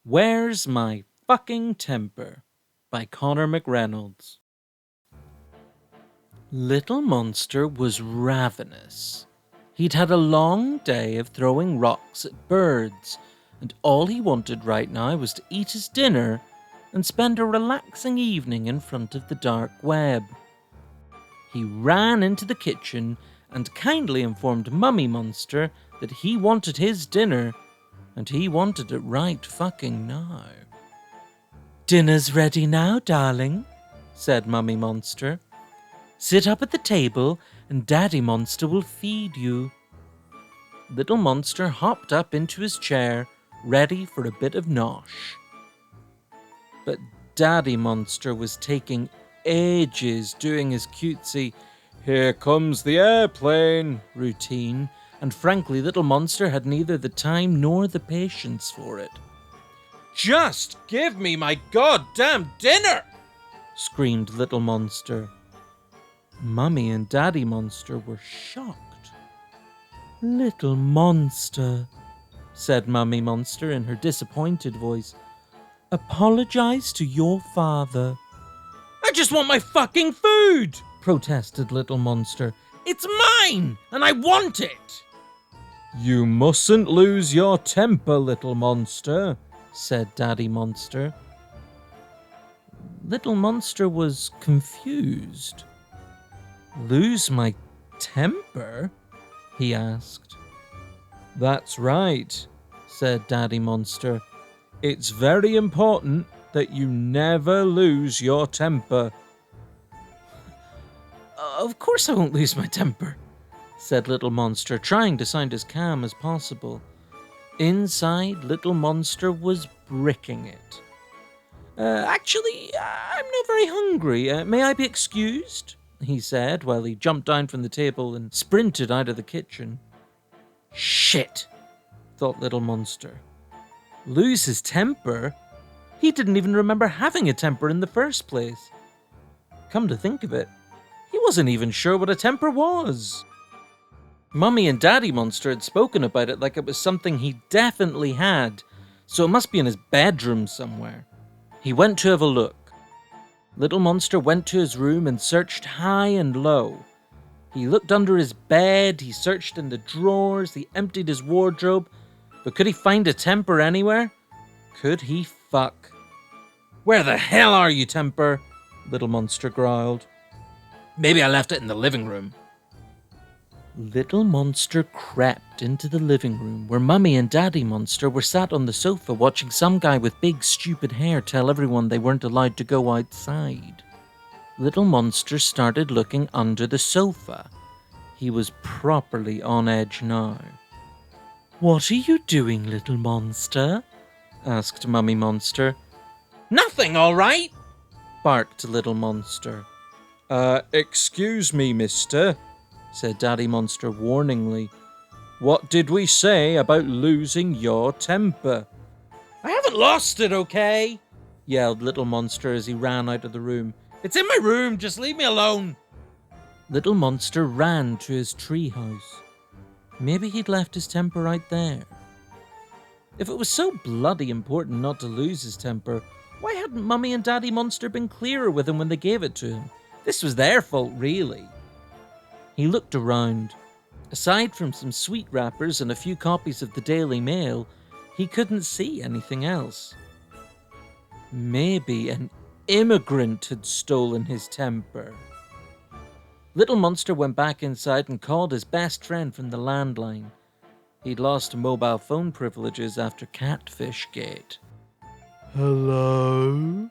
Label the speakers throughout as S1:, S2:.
S1: Where's My Fucking Temper by Conor McReynolds. Little Monster was ravenous. He'd had a long day of throwing rocks at birds, and all he wanted right now was to eat his dinner and spend a relaxing evening in front of the dark web. He ran into the kitchen and kindly informed Mummy Monster that he wanted his dinner, and he wanted it right fucking now. "Dinner's ready now, darling," said Mummy Monster. "Sit up at the table and Daddy Monster will feed you." Little Monster hopped up into his chair, ready for a bit of nosh. But Daddy Monster was taking ages doing his cutesy "here comes the airplane" routine, and frankly, Little Monster had neither the time nor the patience for it. "Just give me my goddamn dinner!" screamed Little Monster. Mummy and Daddy Monster were shocked. "Little Monster," said Mummy Monster in her disappointed voice, "apologize to your father." "I just want my fucking food!" protested Little Monster. "It's mine, and I want it!" "You mustn't lose your temper, Little Monster," said Daddy Monster. Little Monster was confused. "Lose my temper?" he asked. "That's right," said Daddy Monster. "It's very important that you never lose your temper." "Of course I won't lose my temper," said Little Monster, trying to sound as calm as possible. Inside, Little Monster was bricking it. Actually, I'm not very hungry. May I be excused?" he said, while he jumped down from the table and sprinted out of the kitchen. "Shit," thought Little Monster. Lose his temper? He didn't even remember having a temper in the first place. Come to think of it, he wasn't even sure what a temper was. Mummy and Daddy Monster had spoken about it like it was something he definitely had, so it must be in his bedroom somewhere. He went to have a look. Little Monster went to his room and searched high and low. He looked under his bed, he searched in the drawers, he emptied his wardrobe, but could he find a temper anywhere? Could he fuck? "Where the hell are you, temper?" Little Monster growled. "Maybe I left it in the living room." Little Monster crept into the living room where Mummy and Daddy Monster were sat on the sofa watching some guy with big stupid hair tell everyone they weren't allowed to go outside. Little Monster started looking under the sofa. He was properly on edge now. "What are you doing, Little Monster?" asked Mummy Monster. "Nothing, all right," barked Little Monster. Excuse me, mister," said Daddy Monster warningly. "What did we say about losing your temper?" "I haven't lost it, okay?" yelled Little Monster as he ran out of the room. "It's in my room, just leave me alone." Little Monster ran to his treehouse. Maybe he'd left his temper out there. If it was so bloody important not to lose his temper, why hadn't Mummy and Daddy Monster been clearer with him when they gave it to him? This was their fault, really. He looked around. Aside from some sweet wrappers and a few copies of the Daily Mail, he couldn't see anything else. Maybe an immigrant had stolen his temper. Little Monster went back inside and called his best friend from the landline. He'd lost mobile phone privileges after Catfish Gate. "Hello?"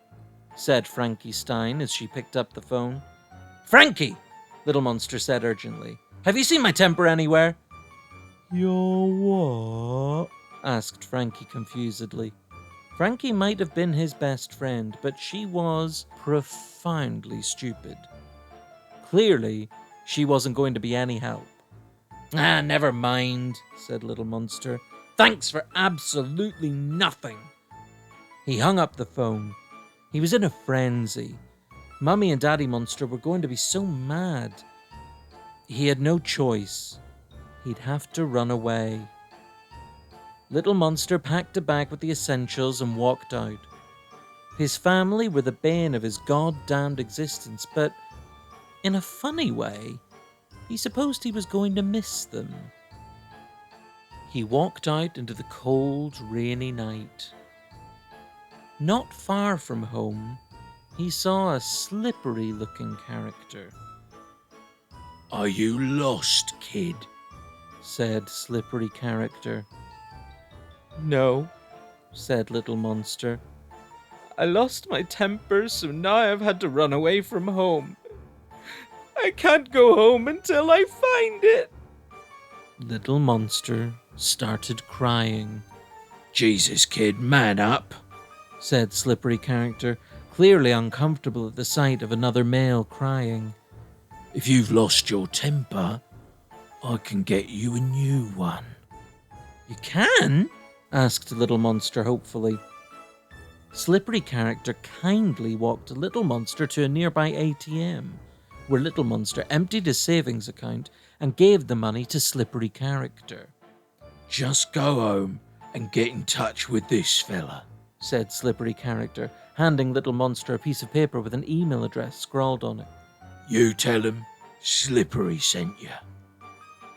S1: said Frankie Stein as she picked up the phone. "Frankie!" Little Monster said urgently. "Have you seen my temper anywhere?" "Your what?" asked Frankie confusedly. Frankie might have been his best friend, but she was profoundly stupid. Clearly, she wasn't going to be any help. Never mind," said Little Monster. "Thanks for absolutely nothing." He hung up the phone. He was in a frenzy. Mummy and Daddy Monster were going to be so mad. He had no choice. He'd have to run away. Little Monster packed a bag with the essentials and walked out. His family were the bane of his goddamned existence, but in a funny way, he supposed he was going to miss them. He walked out into the cold, rainy night. Not far from home, he saw a slippery-looking character. "Are you lost, kid?" said Slippery Character. "No," said Little Monster. "I lost my temper, so now I've had to run away from home. I can't go home until I find it." Little Monster started crying. "Jesus, kid, man up," said Slippery Character, clearly uncomfortable at the sight of another male crying. "If you've lost your temper, I can get you a new one." "You can?" asked Little Monster hopefully. Slippery Character kindly walked Little Monster to a nearby ATM, where Little Monster emptied his savings account and gave the money to Slippery Character. "Just go home and get in touch with this fella," said Slippery Character, handing Little Monster a piece of paper with an email address scrawled on it. "You tell him Slippery sent you."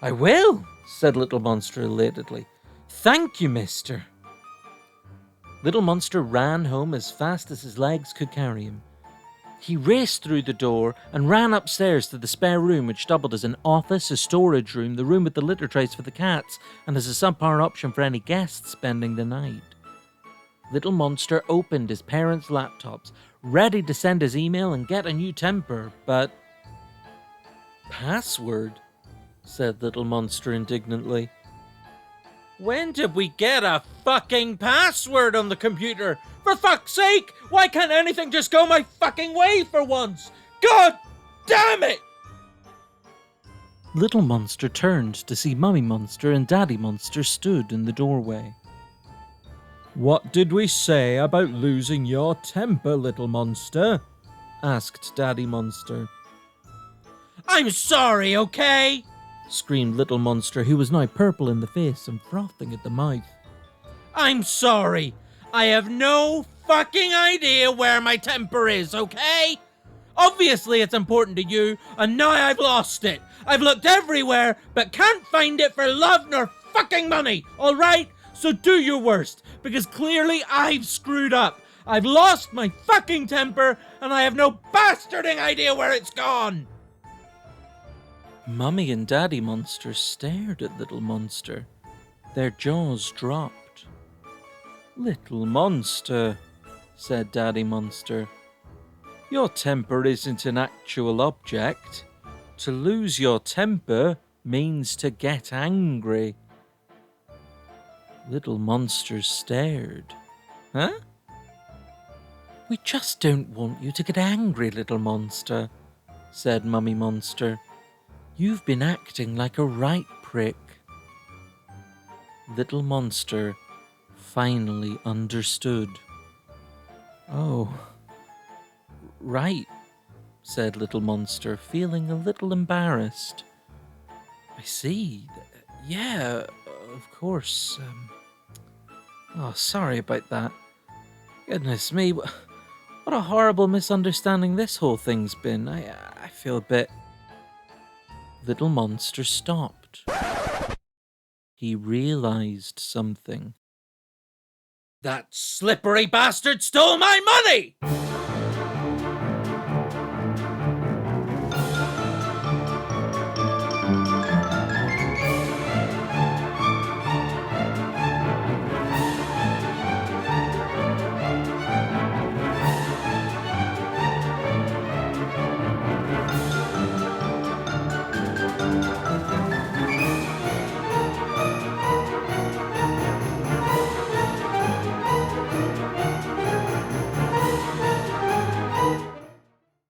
S1: "I will," said Little Monster elatedly. "Thank you, mister." Little Monster ran home as fast as his legs could carry him. He raced through the door and ran upstairs to the spare room, which doubled as an office, a storage room, the room with the litter trays for the cats, and as a subpar option for any guests spending the night. Little Monster opened his parents' laptops, ready to send his email and get a new temper, but... "Password?" said Little Monster indignantly. "When did we get a fucking password on the computer? For fuck's sake! Why can't anything just go my fucking way for once? God damn it!" Little Monster turned to see Mummy Monster and Daddy Monster stood in the doorway. "What did we say about losing your temper, Little Monster?" asked Daddy Monster. "I'm sorry, okay?" screamed Little Monster, who was now purple in the face and frothing at the mouth. "I'm sorry. I have no fucking idea where my temper is, okay? Obviously it's important to you, and now I've lost it. I've looked everywhere, but can't find it for love nor fucking money, alright? So do your worst, because clearly I've screwed up. I've lost my fucking temper, and I have no bastarding idea where it's gone." Mummy and Daddy Monster stared at Little Monster. Their jaws dropped. "Little Monster," said Daddy Monster, "your temper isn't an actual object. To lose your temper means to get angry." Little Monster stared. "Huh?" "We just don't want you to get angry, Little Monster," said Mummy Monster. "You've been acting like a right prick." Little Monster finally understood. "Oh, right," said Little Monster, feeling a little embarrassed. "I see. Yeah, of course. Oh, sorry about that. Goodness me, what a horrible misunderstanding this whole thing's been. I feel a bit..." Little Monster stopped. He realized something. "That slippery bastard stole my money!"